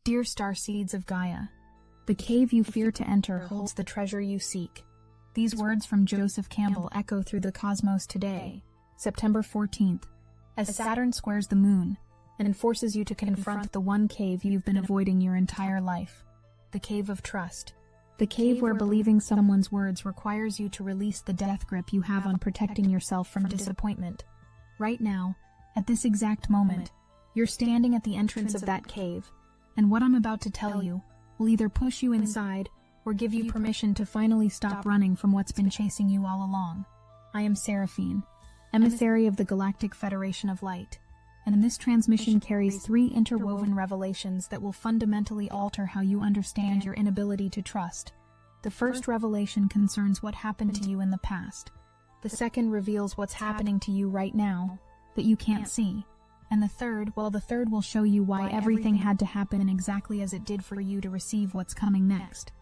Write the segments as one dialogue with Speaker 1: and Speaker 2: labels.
Speaker 1: Dear Starseeds of Gaia, the cave you fear to enter holds the treasure you seek. These words from Joseph Campbell echo through the cosmos today, September 14th, as Saturn squares the moon and forces you to confront the one cave you've been avoiding your entire life, the cave of trust. The cave where believing someone's words requires you to release the death grip you have on protecting yourself from disappointment. Right now, at this exact moment, you're standing at the entrance of that cave, and what I'm about to tell you will either push you inside or give you permission to finally stop running from what's been chasing you all along. I am Seraphine, emissary of the Galactic Federation of Light, and this transmission carries 3 interwoven revelations that will fundamentally alter how you understand your inability to trust. The first revelation concerns what happened to you in the past. The second reveals what's happening to you right now that you can't see. And the third will show you why everything had to happen exactly as it did for you to receive what's coming next.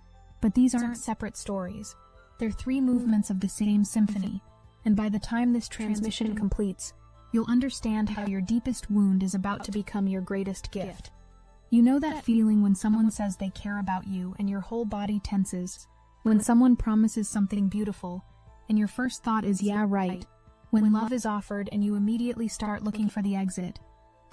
Speaker 1: But these aren't separate stories. They're 3 movements of the same symphony, and by the time this transmission completes, you'll understand how your deepest wound is about to become your greatest gift. You know that feeling when someone says they care about you and your whole body tenses, when someone promises something beautiful, and your first thought is, yeah, right, when love is offered and you immediately start looking for the exit.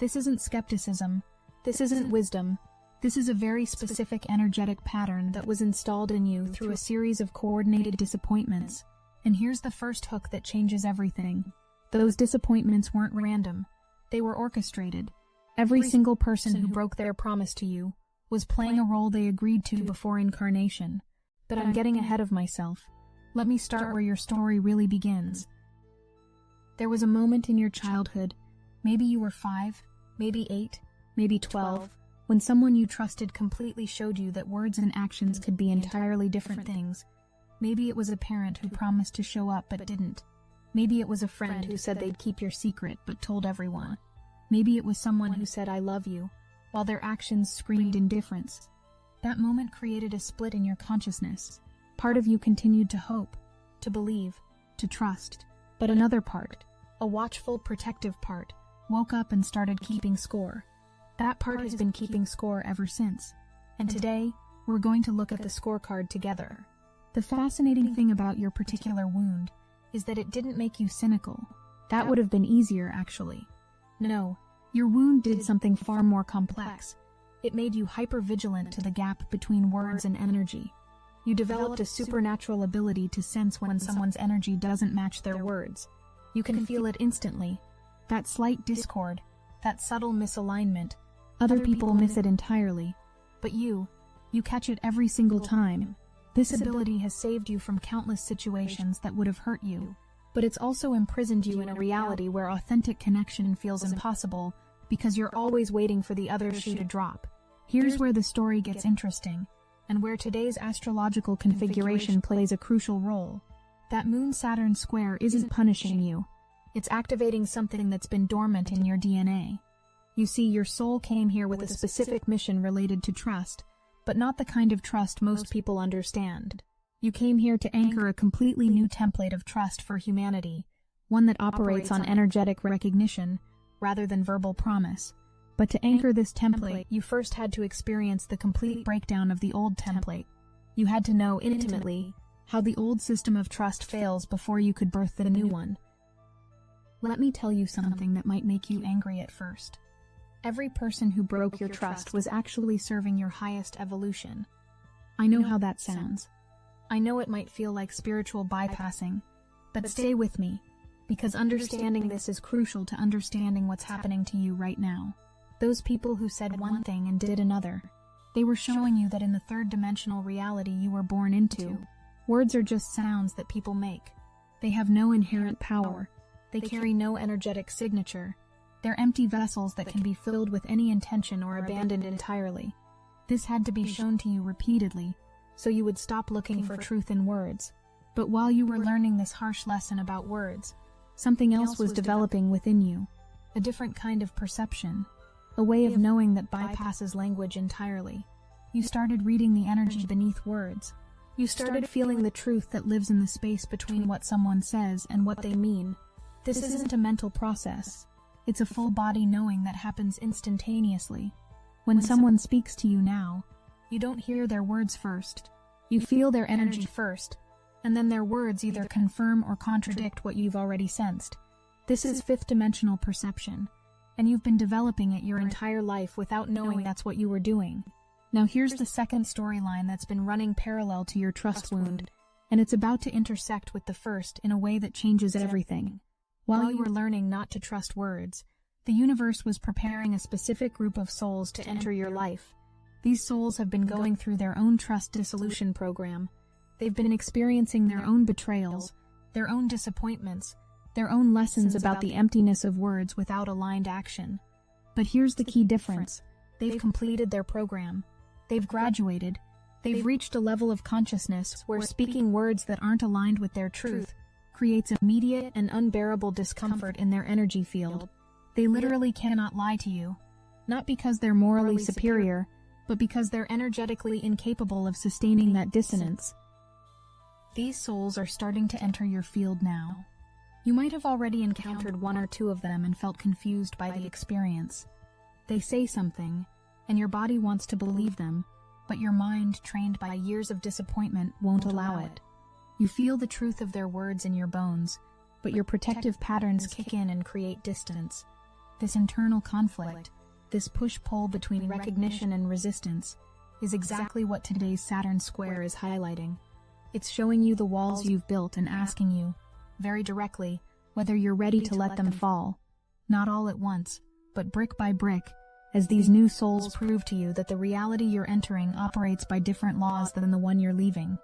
Speaker 1: This isn't skepticism. This isn't wisdom. This is a very specific energetic pattern that was installed in you through a series of coordinated disappointments. And here's the first hook that changes everything. Those disappointments weren't random. They were orchestrated. Every single person who broke their promise to you was playing a role they agreed to before incarnation. But I'm getting ahead of myself. Let me start where your story really begins. There was a moment in your childhood, maybe you were 5, maybe 8, maybe 12, when someone you trusted completely showed you that words and actions could be entirely different things. Maybe it was a parent who promised to show up but didn't. Maybe it was a friend who said they'd keep your secret but told everyone. Maybe it was someone who said, "I love you," while their actions screamed indifference. That moment created a split in your consciousness. Part of you continued to hope, to believe, to trust. But another part, a watchful, protective part, woke up and started keeping score. That part has been keeping score ever since. And today, we're going to look at the scorecard together. The fascinating thing about your particular wound is that it didn't make you cynical. That would have been easier, actually. No, your wound did something far more complex. It made you hyper-vigilant to the gap between words and energy. You developed a supernatural ability to sense when someone's energy doesn't match their words. You can feel it instantly. That slight discord, that subtle misalignment. Other people miss it entirely. But you catch it every single time. This ability has saved you from countless situations that would have hurt you. But it's also imprisoned you in a reality where authentic connection feels impossible because you're always waiting for the other shoe to drop. Here's where the story gets interesting, and where today's astrological configuration plays a crucial role. That Moon-Saturn square isn't punishing you. It's activating something that's been dormant in your DNA. You see, your soul came here with a specific mission related to trust, but not the kind of trust most people understand. You came here to anchor a completely new template of trust for humanity, one that operates on energetic recognition rather than verbal promise. But to anchor this template, you first had to experience the complete breakdown of the old template. You had to know intimately how the old system of trust fails before you could birth the new one. Let me tell you something that might make you angry at first. Every person who broke your trust was actually serving your highest evolution. I know how that sounds. I know it might feel like spiritual bypassing, but stay with me, because understanding this is crucial to understanding what's happening to you right now. Those people who said one thing and did another, they were showing you that in the third-dimensional reality you were born into, words are just sounds that people make. They have no inherent power. They carry no energetic signature. They're empty vessels that can be filled with any intention or abandoned entirely. This had to be shown to you repeatedly, so you would stop looking for truth in words. But while you were learning this harsh lesson about words, something else was developing within you. A different kind of perception. A way of knowing that bypasses language entirely. You started reading the energy beneath words. You started feeling the truth that lives in the space between what someone says and what they mean. This isn't a mental process. It's a full-body knowing that happens instantaneously. When someone speaks to you now, you don't hear their words first. You feel their energy first, and then their words either confirm or contradict what you've already sensed. This is fifth-dimensional perception, and you've been developing it your entire life without knowing that's what you were doing. Now here's the second storyline that's been running parallel to your trust wound, and it's about to intersect with the first in a way that changes everything. While you were learning not to trust words, the universe was preparing a specific group of souls to enter your life. These souls have been going through their own trust dissolution program. They've been experiencing their own betrayals, their own disappointments, their own lessons about the emptiness of words without aligned action. But here's the key difference. They've completed their program. They've graduated. They've reached a level of consciousness where speaking words that aren't aligned with their truth creates immediate and unbearable discomfort in their energy field. They literally cannot lie to you, not because they're morally superior, but because they're energetically incapable of sustaining that dissonance. These souls are starting to enter your field now. You might have already encountered one or two of them and felt confused by the experience. They say something, and your body wants to believe them, but your mind, trained by years of disappointment, won't allow it. You feel the truth of their words in your bones, but your protective patterns kick in and create distance. This internal conflict, this push-pull between recognition and resistance, is exactly what today's Saturn square is highlighting. It's showing you the walls you've built and asking you, very directly, whether you're ready to let them fall. Not all at once, but brick by brick, as these new souls prove to you that the reality you're entering operates by different laws than the one you're leaving.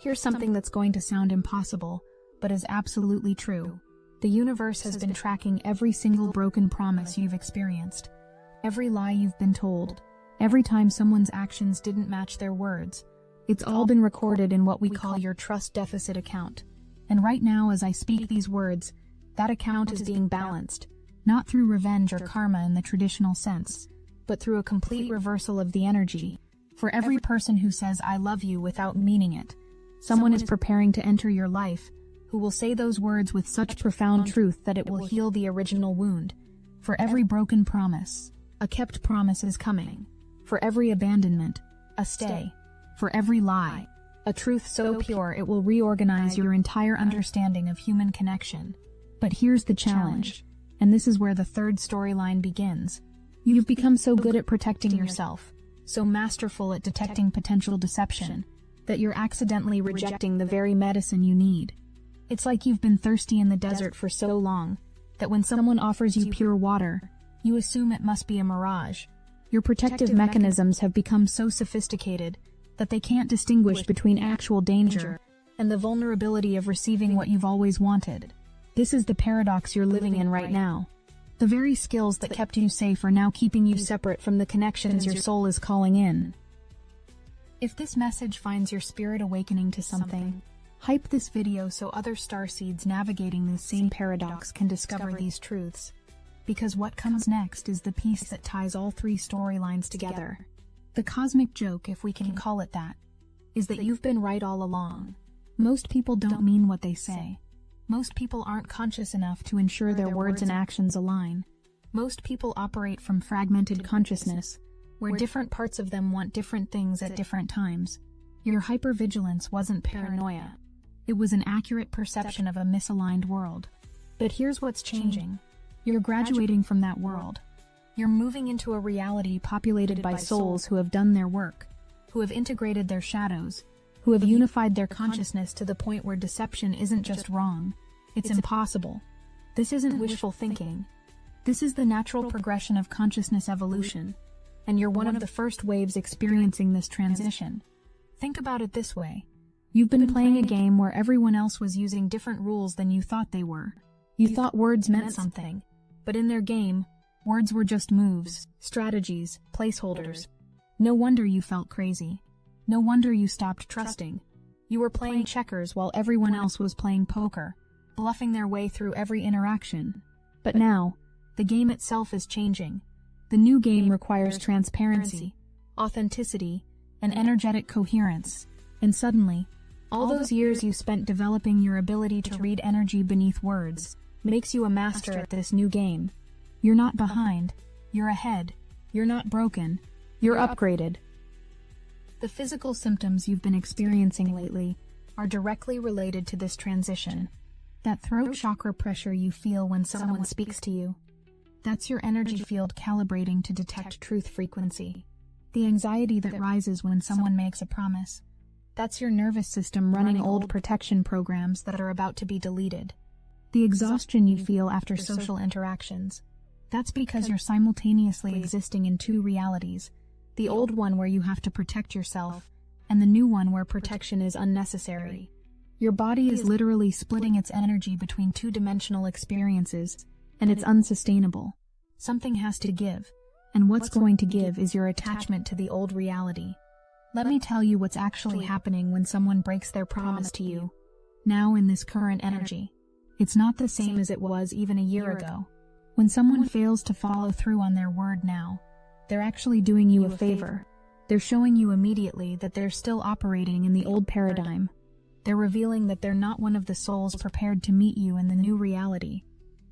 Speaker 1: Here's something that's going to sound impossible, but is absolutely true. The universe has been tracking every single broken promise you've experienced, every lie you've been told, every time someone's actions didn't match their words. It's all been recorded in what we call your trust deficit account. And right now, as I speak these words, that account is being balanced, not through revenge or karma in the traditional sense, but through a complete reversal of the energy. For every person who says "I love you" without meaning it, someone is preparing to enter your life who will say those words with such profound truth that it will heal the original wound. For every broken promise, a kept promise is coming. For every abandonment, a stay. For every lie, a truth so pure it will reorganize your entire understanding of human connection. But here's the challenge, and this is where the third storyline begins. You've become so good at protecting yourself, so masterful at detecting potential deception, that you're accidentally rejecting the very medicine you need. It's like you've been thirsty in the desert for so long, that when someone offers you pure water, you assume it must be a mirage. Your protective mechanisms have become so sophisticated that they can't distinguish between actual danger and the vulnerability of receiving what you've always wanted. This is the paradox you're living in right now. The very skills that kept you safe are now keeping you separate from the connections your soul is calling in. If this message finds your spirit awakening to something, hype this video so other starseeds navigating this same paradox can discover these truths. Because what comes next is the piece that ties all three storylines together. The cosmic joke, if we can call it that, is that you've been right all along. Most people don't mean what they say. Most people aren't conscious enough to ensure their words and actions align. Most people operate from fragmented consciousness, where different parts of them want different things at different times. Your hypervigilance wasn't paranoia. It was an accurate perception of a misaligned world. But here's what's changing. You're graduating from that world. You're moving into a reality populated by souls who have done their work, who have integrated their shadows, who have unified their consciousness to the point where deception isn't just wrong, it's impossible. This isn't wishful thinking. This is the natural progression of consciousness evolution, and you're one of the first waves experiencing this transition. Think about it this way. You've been playing a game where everyone else was using different rules than you thought they were. You thought words meant something, but in their game, words were just moves, strategies, placeholders. No wonder you felt crazy. No wonder you stopped trusting. You were playing checkers while everyone else was playing poker, bluffing their way through every interaction. But now, the game itself is changing. The new game requires transparency, authenticity, and energetic coherence. And suddenly, all those years you spent developing your ability to read energy beneath words makes you a master at this new game. You're not behind. You're ahead. You're not broken. You're upgraded. The physical symptoms you've been experiencing lately are directly related to this transition. That throat chakra pressure you feel when someone speaks to you, that's your energy field calibrating to detect truth frequency. The anxiety that rises when someone makes a promise, that's your nervous system running old protection programs that are about to be deleted. The exhaustion you feel after social interactions, that's because you're simultaneously existing in two realities, the old one where you have to protect yourself, and the new one where protection is unnecessary. Your body is literally splitting its energy between two-dimensional experiences, and it's unsustainable. Something has to give, and what's going to give is your attachment to the old reality. Let me tell you what's actually happening when someone breaks their promise to you. Now in this current energy, it's not the same as it was even a year ago. When someone fails to follow through on their word now, they're actually doing you a favor. They're showing you immediately that they're still operating in the old paradigm. They're revealing that they're not one of the souls prepared to meet you in the new reality.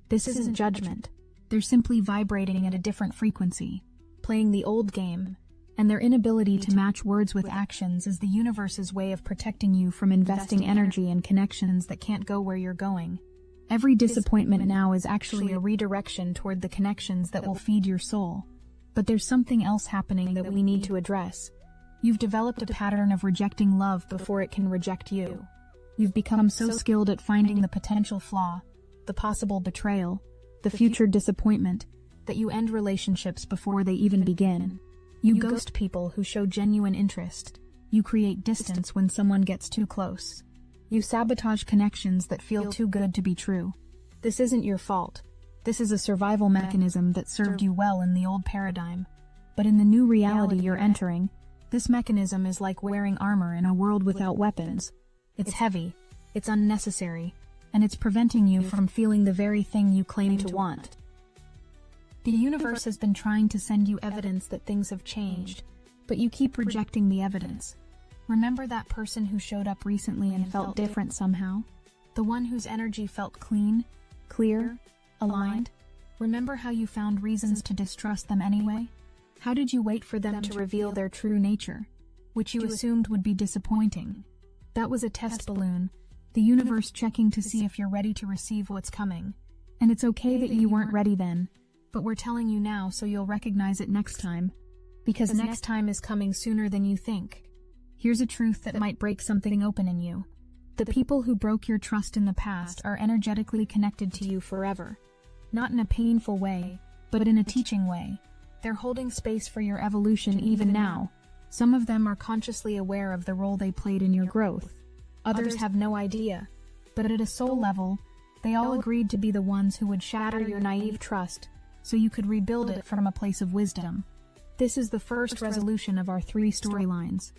Speaker 1: This isn't judgment. They're simply vibrating at a different frequency, playing the old game, and their inability to match words with actions is the universe's way of protecting you from investing energy in connections that can't go where you're going. Every disappointment now is actually a redirection toward the connections that will feed your soul. But there's something else happening that we need to address. You've developed a pattern of rejecting love before it can reject you. You've become so skilled at finding the potential flaw, the possible betrayal, the future disappointment, that you end relationships before they even begin. You ghost people who show genuine interest. You create distance when someone gets too close. You sabotage connections that feel too good to be true. This isn't your fault. This is a survival mechanism that served you well in the old paradigm. But in the new reality you're entering, this mechanism is like wearing armor in a world without weapons. It's heavy, it's unnecessary, and it's preventing you from feeling the very thing you claim to want. The universe has been trying to send you evidence that things have changed, but you keep rejecting the evidence. Remember that person who showed up recently and felt different somehow? The one whose energy felt clean, clear, aligned? Remember how you found reasons to distrust them anyway? How did you wait for them to reveal their true nature, which you assumed would be disappointing? That was a test balloon, the universe checking to see if you're ready to receive what's coming. And it's okay that you weren't ready then, but we're telling you now so you'll recognize it next time. Because next time is coming sooner than you think. Here's a truth that might break something open in you. The people who broke your trust in the past are energetically connected to you forever. Not in a painful way, but in a teaching way. They're holding space for your evolution even now. Some of them are consciously aware of the role they played in your growth. Others have no idea. But at a soul level, they all agreed to be the ones who would shatter your naive trust so you could rebuild it from a place of wisdom. This is the first resolution of our 3 storylines.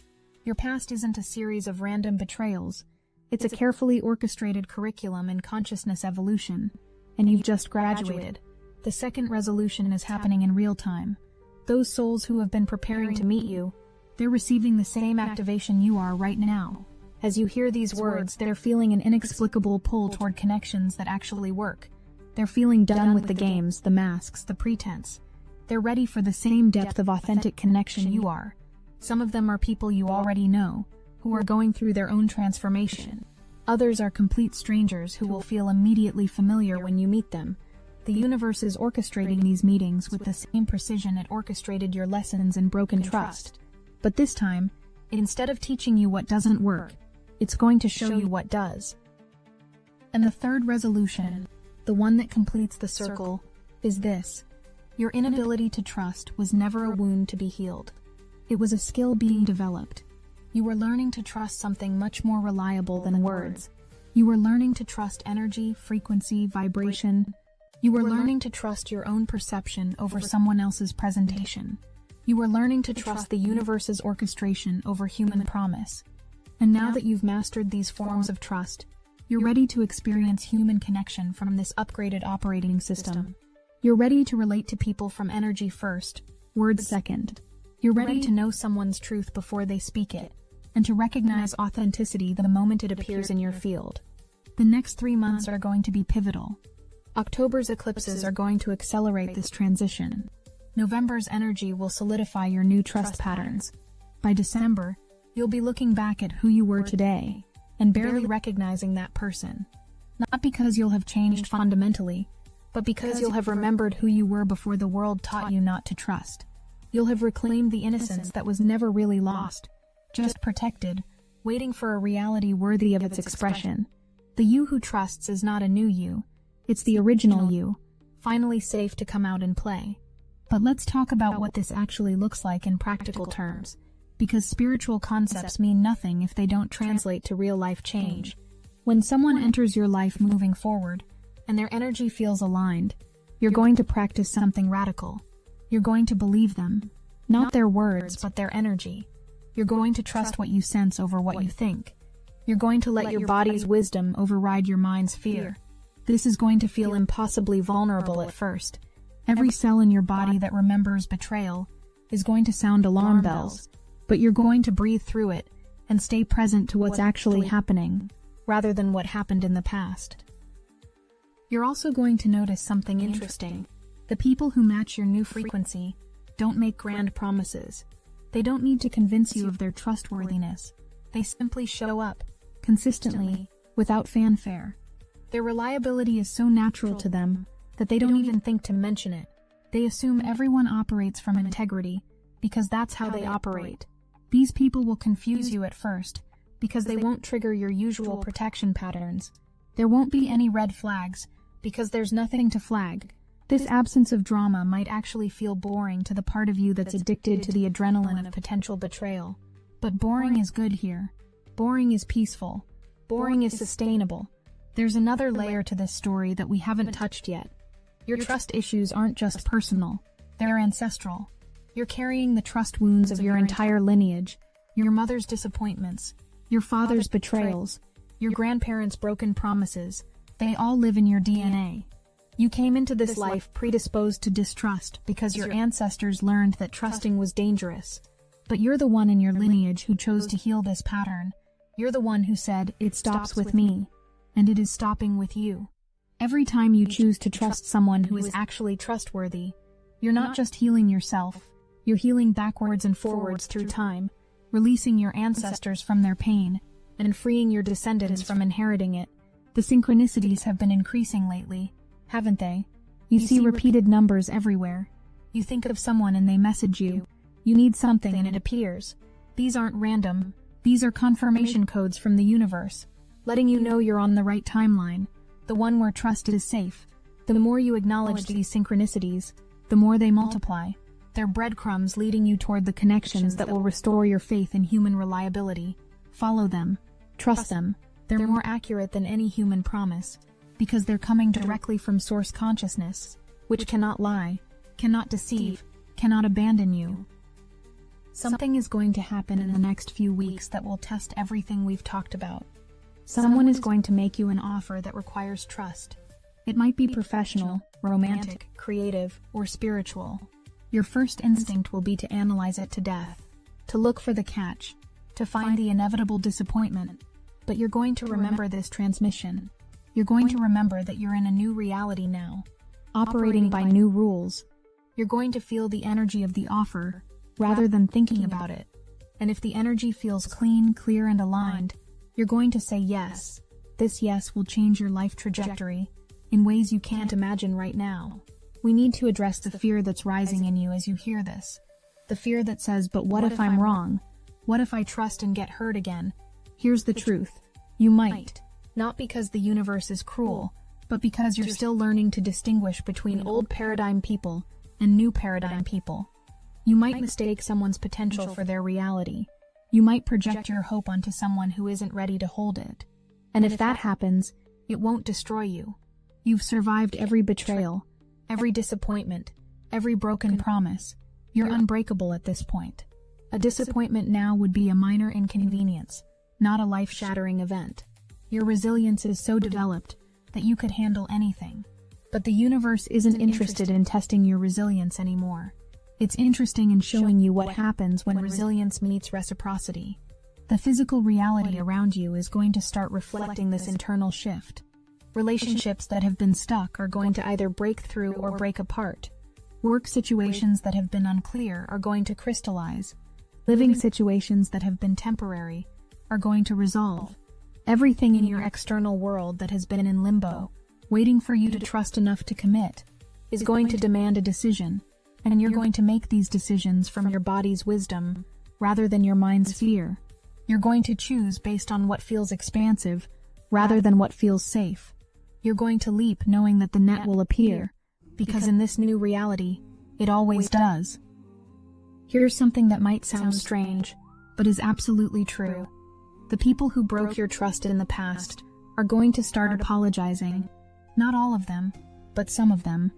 Speaker 1: Your past isn't a series of random betrayals. It's a carefully orchestrated curriculum in consciousness evolution, and you've just graduated. The second resolution is happening in real time. Those souls who have been preparing to meet you, they're receiving the same activation you are right now. As you hear these words, they're feeling an inexplicable pull toward connections that actually work. They're feeling done with the games, the masks, the pretense. They're ready for the same depth of authentic connection you are. Some of them are people you already know, who are going through their own transformation. Others are complete strangers who will feel immediately familiar when you meet them. The universe is orchestrating these meetings with the same precision it orchestrated your lessons in broken trust. But this time, instead of teaching you what doesn't work, it's going to show you what does. And the third resolution, the one that completes the circle, is this. Your inability to trust was never a wound to be healed. It was a skill being developed. You were learning to trust something much more reliable than words. You were learning to trust energy, frequency, vibration. You were learning to trust your own perception over someone else's presentation. You were learning to trust the universe's orchestration over human promise. And now that you've mastered these forms of trust, you're ready to experience human connection from this upgraded operating system. You're ready to relate to people from energy first, words second. You're ready to know someone's truth before they speak it, and to recognize authenticity the moment it appears in your field. The next 3 months are going to be pivotal. October's eclipses are going to accelerate this transition. November's energy will solidify your new trust patterns. By December, you'll be looking back at who you were today and barely recognizing that person. Not because you'll have changed fundamentally, but because you'll have remembered who you were before the world taught you not to trust. You'll have reclaimed the innocence that was never really lost, just protected, waiting for a reality worthy of its expression. The you who trusts is not a new you, it's the original you, finally safe to come out and play. But let's talk about what this actually looks like in practical terms, because spiritual concepts mean nothing if they don't translate to real-life change. When someone enters your life moving forward, and their energy feels aligned, you're going to practice something radical. You're going to believe them, not their words, but their energy. You're going to trust what you sense over what you think. You're going to let your body's wisdom override your mind's fear. This is going to feel impossibly vulnerable at first. Every cell in your body that remembers betrayal is going to sound alarm bells, but you're going to breathe through it and stay present to what's actually happening, rather than what happened in the past. You're also going to notice something interesting. The people who match your new frequency don't make grand promises. They don't need to convince you of their trustworthiness. They simply show up, consistently, without fanfare. Their reliability is so natural to them that they don't even think to mention it. They assume everyone operates from integrity because that's how they operate. These people will confuse you at first because they won't trigger your usual protection patterns. There won't be any red flags because there's nothing to flag. This absence of drama might actually feel boring to the part of you that's addicted to the adrenaline of potential betrayal. But boring is good here. Boring is peaceful. Boring is sustainable. There's another layer to this story that we haven't touched yet. Your trust issues aren't just personal, they're ancestral. You're carrying the trust wounds of your entire lineage, your mother's disappointments, your father's betrayals, your grandparents' broken promises. They all live in your DNA. You came into this life predisposed to distrust because your ancestors learned that trusting was dangerous. But you're the one in your lineage who chose to heal this pattern. You're the one who said, "It stops with me," and it is stopping with you. Every time you choose to trust someone who is actually trustworthy, you're not just healing yourself, you're healing backwards and forwards through time, releasing your ancestors from their pain, and freeing your descendants from inheriting it. The synchronicities have been increasing lately, haven't they? You see repeated numbers everywhere. You think of someone and they message you. You need something and it appears. These aren't random. These are confirmation codes from the universe, letting you know you're on the right timeline, the one where trust is safe. The more you acknowledge these synchronicities, the more they multiply. They're breadcrumbs leading you toward the connections that will restore your faith in human reliability. Follow them. Trust them. They're more accurate than any human promise, because they're coming directly from source consciousness, which cannot lie, cannot deceive, cannot abandon you. Something is going to happen in the next few weeks that will test everything we've talked about. Someone is going to make you an offer that requires trust. It might be professional, romantic, creative, or spiritual. Your first instinct will be to analyze it to death, to look for the catch, to find the inevitable disappointment. But you're going to remember this transmission. You're going to remember that you're in a new reality now, operating by new rules. You're going to feel the energy of the offer, rather than thinking about it. And if the energy feels clean, clear, and aligned, you're going to say yes. This yes will change your life trajectory in ways you can't imagine right now. We need to address the fear that's rising in you as you hear this. The fear that says, but what if I'm wrong? What if I trust and get hurt again? Here's the truth. You might. Not because the universe is cruel, but because you're still learning to distinguish between old paradigm people and new paradigm people. You might mistake someone's potential for their reality. You might project your hope onto someone who isn't ready to hold it. And if that happens, it won't destroy you. You've survived every betrayal, every disappointment, every broken promise. You're unbreakable at this point. A disappointment now would be a minor inconvenience, not a life-shattering event. Your resilience is so developed that you could handle anything. But the universe isn't interested in testing your resilience anymore. It's interested in showing you what happens when resilience meets reciprocity. The physical reality around you is going to start reflecting this internal shift. Relationships that have been stuck are going to either break through or break apart. Work situations that have been unclear are going to crystallize. Living situations that have been temporary are going to resolve. Everything in your external world that has been in limbo, waiting for you to trust enough to commit, is going to demand a decision, and you're going to make these decisions from your body's wisdom rather than your mind's fear. You're going to choose based on what feels expansive rather than what feels safe. You're going to leap knowing that the net will appear, because in this new reality, it always does. Here's something that might sound strange, but is absolutely true. The people who broke your trust in the past are going to start apologizing. Not all of them, but some of them.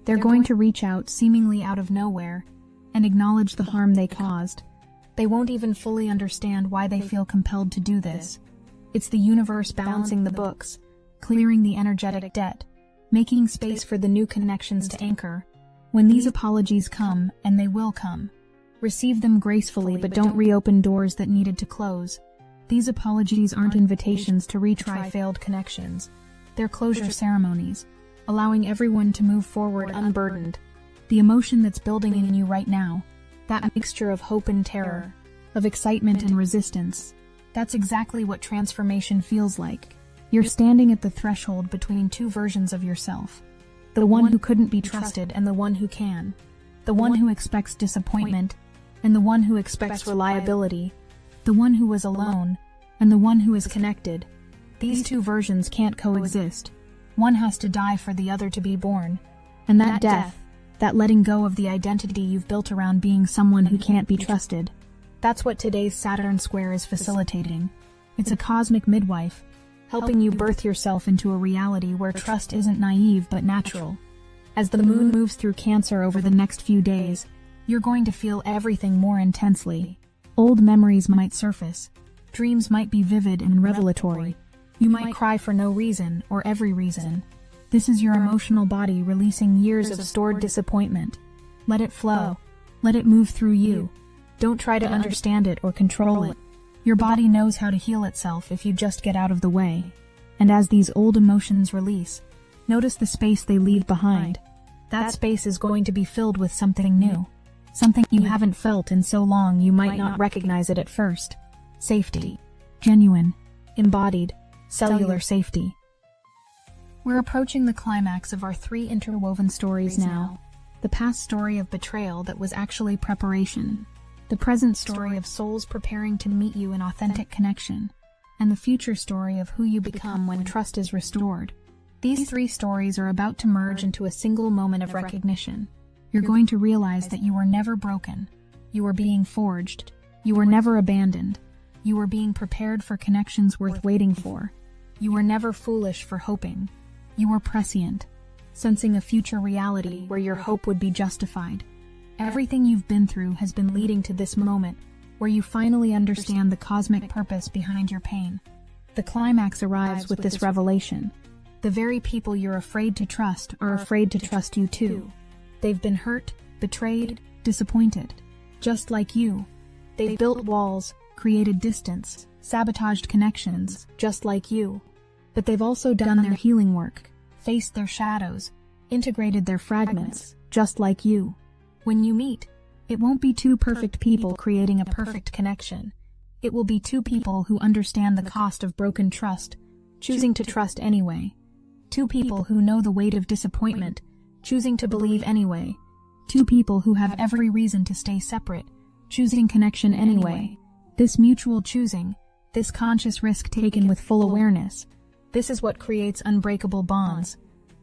Speaker 1: They're going to reach out seemingly out of nowhere and acknowledge the harm they caused. They won't even fully understand why they feel compelled to do this. It's the universe balancing the books, clearing the energetic debt, making space for the new connections to anchor. When these apologies come, and they will come, receive them gracefully, but don't reopen doors that needed to close. These apologies aren't invitations to retry failed connections. They're closure ceremonies, allowing everyone to move forward unburdened. The emotion that's building in you right now, that mixture of hope and terror, of excitement and resistance, that's exactly what transformation feels like. You're standing at the threshold between two versions of yourself. The one who couldn't be trusted and the one who can. The one who expects disappointment and the one who expects reliability. The one who was alone and the one who is connected. These two versions can't coexist. One has to die for the other to be born. And that death, that letting go of the identity you've built around being someone who can't be trusted, that's what today's Saturn square is facilitating. It's a cosmic midwife, helping you birth yourself into a reality where trust isn't naive but natural. As the moon moves through Cancer over the next few days, you're going to feel everything more intensely. Old memories might surface. Dreams might be vivid and revelatory. You might cry for no reason or every reason. This is your emotional body releasing years of stored disappointment. Let it flow. Let it move through you. Don't try to understand it or control it. Your body knows how to heal itself if you just get out of the way. And as these old emotions release, notice the space they leave behind. That space is going to be filled with something new. Something you haven't felt in so long you might not recognize it at first. Safety. Genuine. Embodied. Cellular safety. We're approaching the climax of our 3 interwoven stories now. The past story of betrayal that was actually preparation. The present story of souls preparing to meet you in authentic connection. And the future story of who you become when trust is restored. These 3 stories are about to merge into a single moment of recognition. You're going to realize that you were never broken. You were being forged. You were never abandoned. You were being prepared for connections worth waiting for. You were never foolish for hoping. You were prescient, sensing a future reality where your hope would be justified. Everything you've been through has been leading to this moment where you finally understand the cosmic purpose behind your pain. The climax arrives with this revelation. The very people you're afraid to trust are afraid to trust you too. They've been hurt, betrayed, disappointed. Just like you. They've built walls, created distance, sabotaged connections, just like you. But they've also done their healing work, faced their shadows, integrated their fragments, just like you. When you meet, it won't be 2 perfect people creating a perfect connection. It will be 2 people who understand the cost of broken trust, choosing to trust anyway. 2 people who know the weight of disappointment, choosing to believe anyway. 2 people who have every reason to stay separate, choosing connection anyway. This mutual choosing, this conscious risk taken with full awareness, this is what creates unbreakable bonds.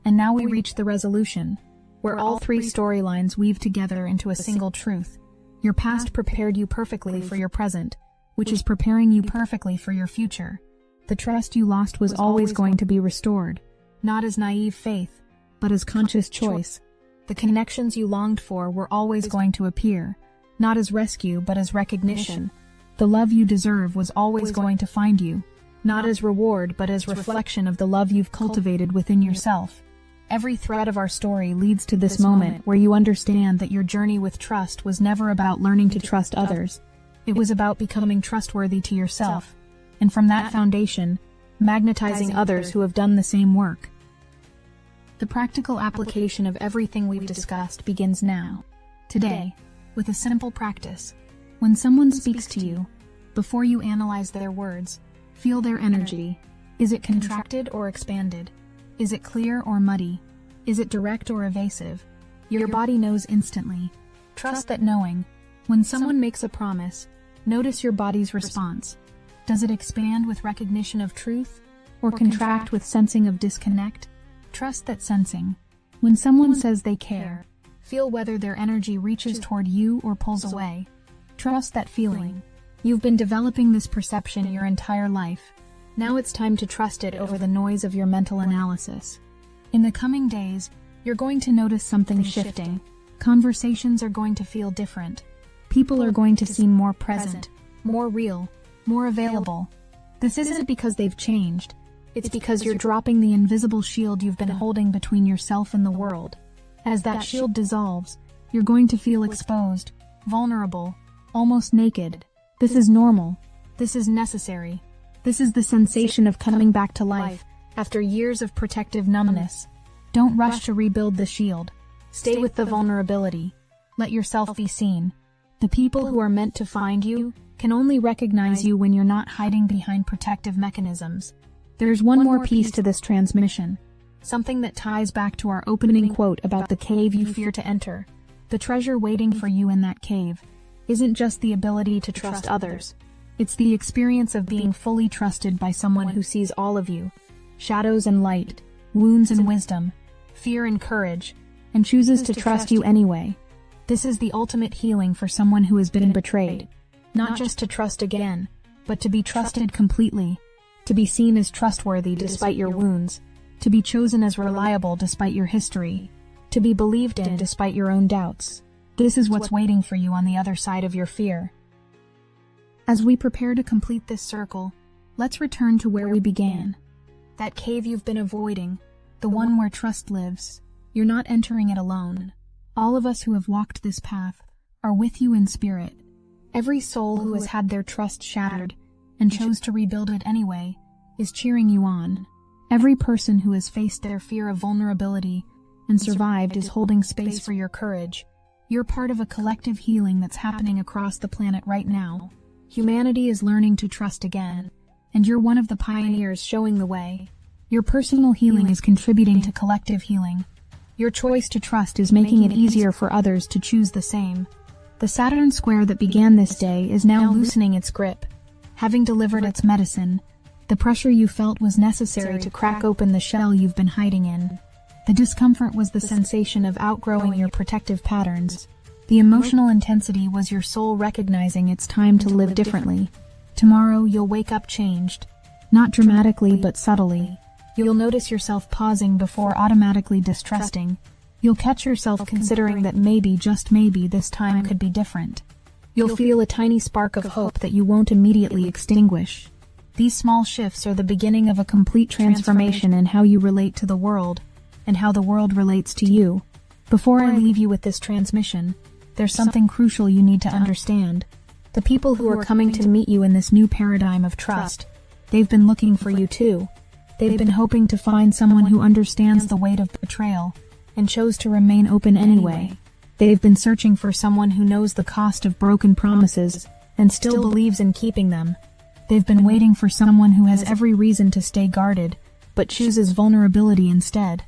Speaker 1: And now we reach the resolution, where all 3 storylines weave together into a single truth. Your past prepared you perfectly for your present, which is preparing you perfectly for your future. The trust you lost was always going to be restored, not as naive faith, but as conscious choice. The connections you longed for were always going to appear, not as rescue but as recognition. The love you deserve was always going to find you, not as reward but as reflection of the love you've cultivated within yourself. Every thread of our story leads to this moment where you understand that your journey with trust was never about learning to trust others. It was about becoming trustworthy to yourself, and from that foundation, magnetizing others who have done the same work. The practical application of everything we've discussed begins now, today, with a simple practice. When someone speaks to you, before you analyze their words, feel their energy. Is it contracted or expanded? Is it clear or muddy? Is it direct or evasive? Your body knows instantly. Trust that knowing. When someone makes a promise, notice your body's response. Does it expand with recognition of truth, or contract with sensing of disconnect? Trust that sensing. When someone says they care, feel whether their energy reaches toward you or pulls away. Trust that feeling. You've been developing this perception your entire life. Now it's time to trust it over the noise of your mental analysis. In the coming days, you're going to notice something shifting. Conversations are going to feel different. People are going to seem more present, more real, more available. This isn't because they've changed. It's because you're dropping the invisible shield you've been holding between yourself and the world. As that shield dissolves, you're going to feel exposed, vulnerable, almost naked. This is normal. This is necessary. This is the sensation of coming back to life after years of protective numbness. Don't rush to rebuild the shield. Stay with the vulnerability. Let yourself be seen. The people who are meant to find you can only recognize you when you're not hiding behind protective mechanisms. There's one more piece to this transmission, something that ties back to our opening quote about the cave you fear to enter. The treasure waiting for you in that cave isn't just the ability to trust others. It's the experience of being fully trusted by someone who sees all of you, shadows and light, wounds and wisdom, fear and courage, and chooses to trust you anyway. This is the ultimate healing for someone who has been betrayed. Not just to trust again, but to be trusted completely. To be seen as trustworthy despite your wounds, to be chosen as reliable despite your history, to be believed in despite your own doubts. This is what's waiting for you on the other side of your fear. As we prepare to complete this circle, let's return to where we began. That cave you've been avoiding, the one where trust lives. You're not entering it alone. All of us who have walked this path are with you in spirit. Every soul who has had their trust shattered and chose to rebuild it anyway, is cheering you on. Every person who has faced their fear of vulnerability and survived is holding space for your courage. You're part of a collective healing that's happening across the planet right now. Humanity is learning to trust again, and you're one of the pioneers showing the way. Your personal healing is contributing to collective healing. Your choice to trust is making it easier for others to choose the same. The Saturn square that began this day is now loosening its grip. Having delivered its medicine, the pressure you felt was necessary to crack open the shell you've been hiding in. The discomfort was the sensation of outgrowing your protective patterns. The emotional intensity was your soul recognizing it's time to live differently. Tomorrow you'll wake up changed. Not dramatically but subtly. You'll notice yourself pausing before automatically distrusting. You'll catch yourself considering that maybe, just maybe, this time could be different. You'll feel a tiny spark of hope that you won't immediately extinguish. These small shifts are the beginning of a complete transformation in how you relate to the world, and how the world relates to you. Before I leave you with this transmission, there's something crucial you need to understand. The people who are coming to meet you in this new paradigm of trust, they've been looking for you too. They've been hoping to find someone who understands the weight of betrayal, and chose to remain open anyway. They've been searching for someone who knows the cost of broken promises, and still believes in keeping them. They've been waiting for someone who has every reason to stay guarded, but chooses vulnerability instead.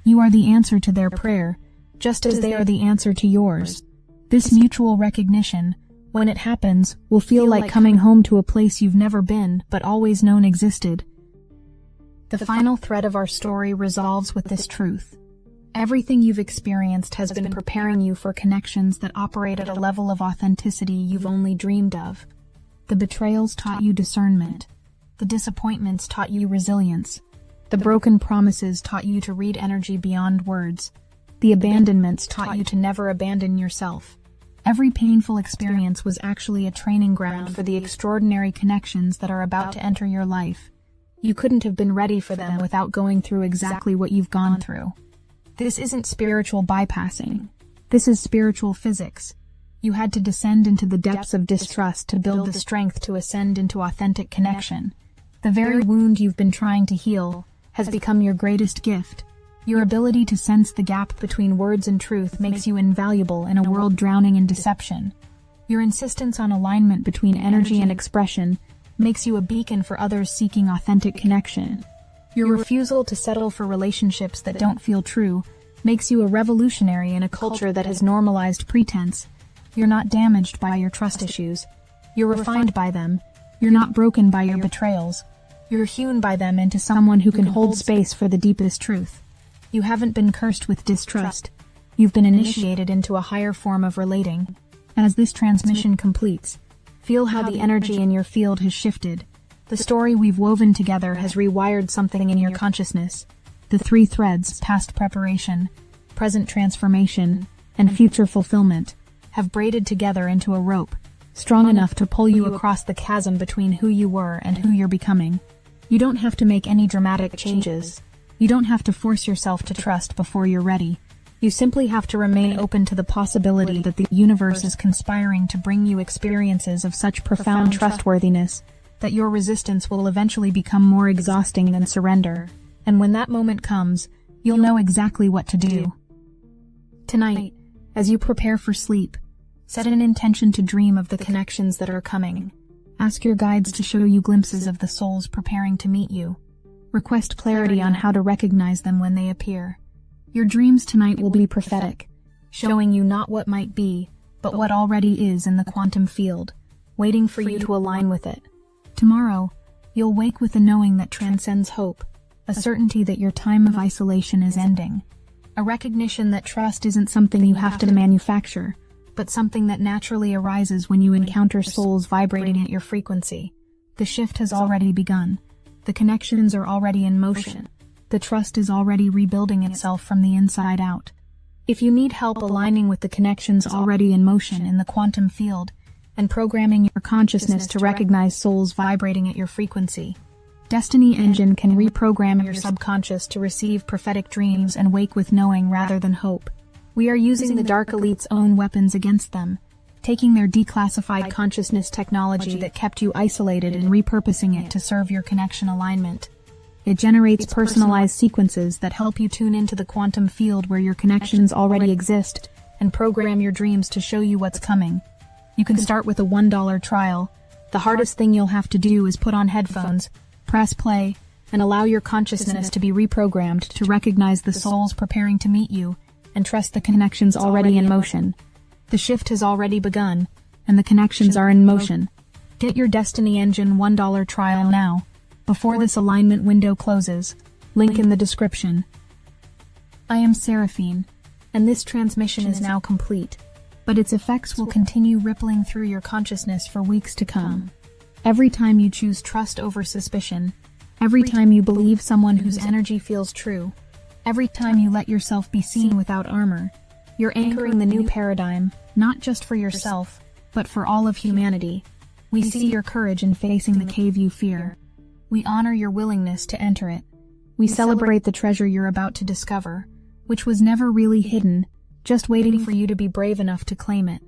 Speaker 1: You are the answer to their prayer, just as they are the answer to yours. This mutual recognition, when it happens, will feel like coming home to a place you've never been, but always known existed. The final thread of our story resolves with this truth. Everything you've experienced has been preparing you for connections that operate at a level of authenticity you've only dreamed of. The betrayals taught you discernment. The disappointments taught you resilience. The broken promises taught you to read energy beyond words. The abandonments taught you to never abandon yourself. Every painful experience was actually a training ground for the extraordinary connections that are about to enter your life. You couldn't have been ready for them without going through exactly what you've gone through. This isn't spiritual bypassing. This is spiritual physics. You had to descend into the depths of distrust to build the strength to ascend into authentic connection. The very wound you've been trying to heal has become your greatest gift. Your ability to sense the gap between words and truth makes you invaluable in a world drowning in deception. Your insistence on alignment between energy and expression makes you a beacon for others seeking authentic connection. Your refusal to settle for relationships that don't feel true makes you a revolutionary in a culture that has normalized pretense. You're not damaged by your trust issues. You're refined by them. You're not broken by your betrayals. You're hewn by them into someone who can hold space for the deepest truth. You haven't been cursed with distrust. You've been initiated into a higher form of relating. As this transmission completes, feel how the energy in your field has shifted. The story we've woven together has rewired something in your consciousness. The three threads, past preparation, present transformation, and future fulfillment, have braided together into a rope, strong enough to pull you across the chasm between who you were and who you're becoming. You don't have to make any dramatic changes. You don't have to force yourself to trust before you're ready. You simply have to remain open to the possibility that the universe is conspiring to bring you experiences of such profound trustworthiness that your resistance will eventually become more exhausting than surrender. And when that moment comes, you'll know exactly what to do. Tonight, as you prepare for sleep, set an intention to dream of the connections that are coming. Ask your guides to show you glimpses of the souls preparing to meet you. Request clarity on how to recognize them when they appear. Your dreams tonight will be prophetic, showing you not what might be, but what already is in the quantum field, waiting for you to align with it. Tomorrow, you'll wake with a knowing that transcends hope, a certainty that your time of isolation is ending, a recognition that trust isn't something you have to manufacture, but something that naturally arises when you encounter souls vibrating at your frequency. The shift has already begun. The connections are already in motion. The trust is already rebuilding itself from the inside out. If you need help aligning with the connections already in motion in the quantum field and programming your consciousness to recognize souls vibrating at your frequency, Destiny Engine can reprogram your subconscious to receive prophetic dreams and wake with knowing rather than hope. We are using the Dark Elite's own weapons against them, taking their declassified consciousness technology that kept you isolated and repurposing it to serve your connection alignment. It generates personalized sequences that help you tune into the quantum field where your connections already exist and program your dreams to show you what's coming. You can start with a $1 trial. The hardest thing you'll have to do is put on headphones, press play, and allow your consciousness to be reprogrammed to recognize the souls preparing to meet you and trust the connections already in motion. The shift has already begun, and the connections are in motion. Get your Destiny Engine $1 trial now, before this alignment window closes. Link in the description. I am Seraphine, and this transmission is now complete, but its effects will continue rippling through your consciousness for weeks to come. Every time you choose trust over suspicion, every time you believe someone whose energy feels true, every time you let yourself be seen without armor, you're anchoring the new paradigm, not just for yourself, but for all of humanity. We see your courage in facing the cave you fear. We honor your willingness to enter it. We celebrate the treasure you're about to discover, which was never really hidden, just waiting for you to be brave enough to claim it.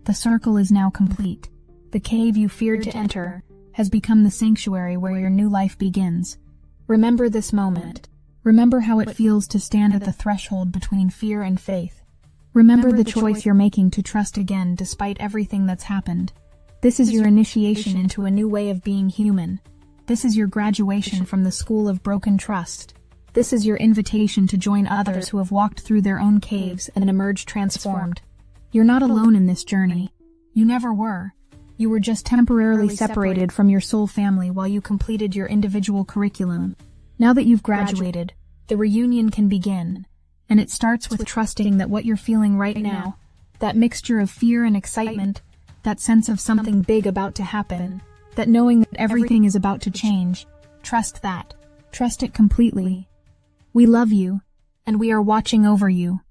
Speaker 1: The circle is now complete. The cave you feared to enter has become the sanctuary where your new life begins. Remember this moment. Remember how it feels to stand at the threshold between fear and faith. Remember the choice you're making to trust again despite everything that's happened. This is your initiation into a new way of being human. This is your graduation from the school of broken trust. This is your invitation to join others who have walked through their own caves and emerged transformed. You're not alone in this journey. You never were. You were just temporarily separated from your soul family while you completed your individual curriculum. Now that you've graduated, the reunion can begin. And it starts with trusting that what you're feeling right now, that mixture of fear and excitement, that sense of something big about to happen, that knowing that everything is about to change, trust that. Trust it completely. We love you, and we are watching over you.